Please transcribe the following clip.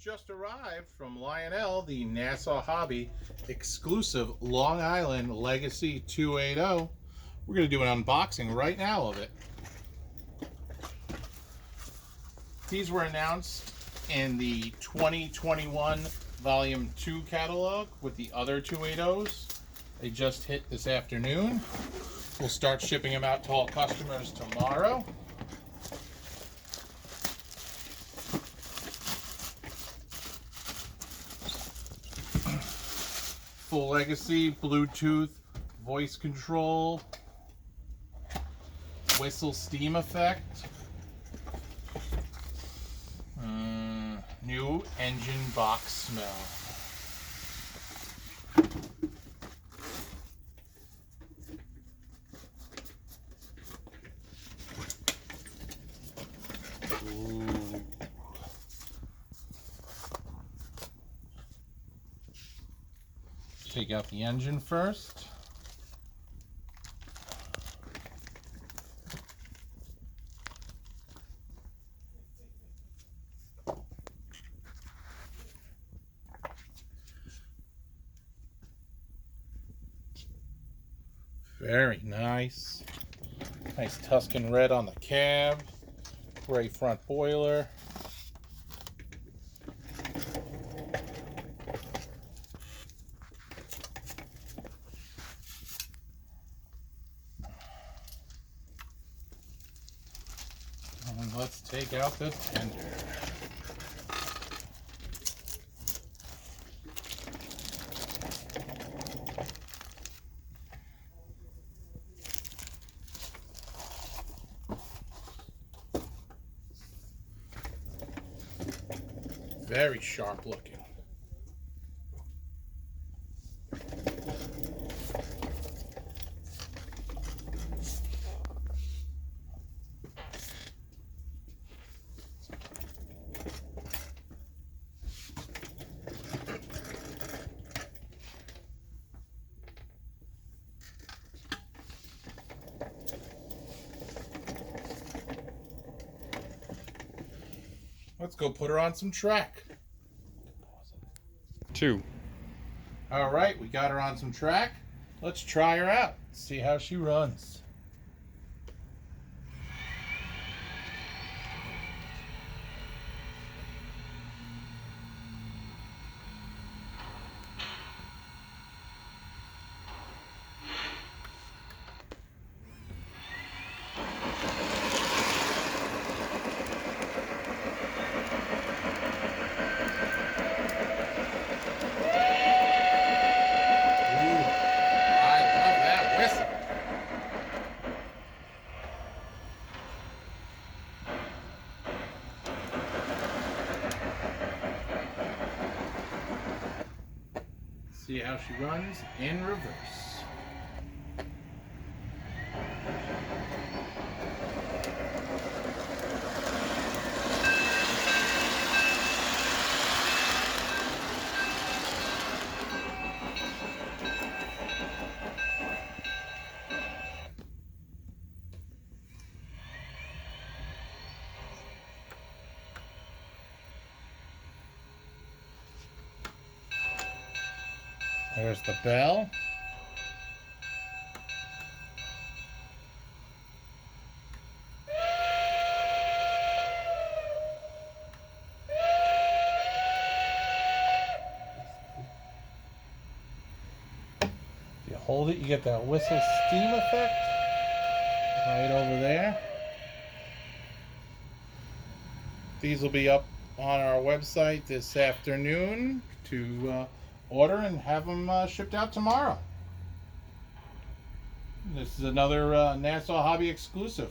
Just arrived from Lionel, the Nassau Hobby exclusive Long Island Legacy 280. We're going to do an unboxing right now of it. These were announced in the 2021 Volume 2 catalog with the other 280s. They just hit this afternoon. We'll start shipping them out to all customers tomorrow. Full Legacy, Bluetooth, voice control, whistle steam effect, new engine box smell. Ooh. Take out the engine first. Very nice. Nice Tuscan red on the cab. Gray front boiler. And let's take out the tender. Very sharp looking. Let's go put her on some track. 2. All right, we got her on some track. Let's try her out, see how she runs. See how she runs in reverse. There's the bell. If you hold it, you get that whistle steam effect right over there. These will be up on our website this afternoon to order and have them shipped out tomorrow. This is another Nassau Hobby exclusive.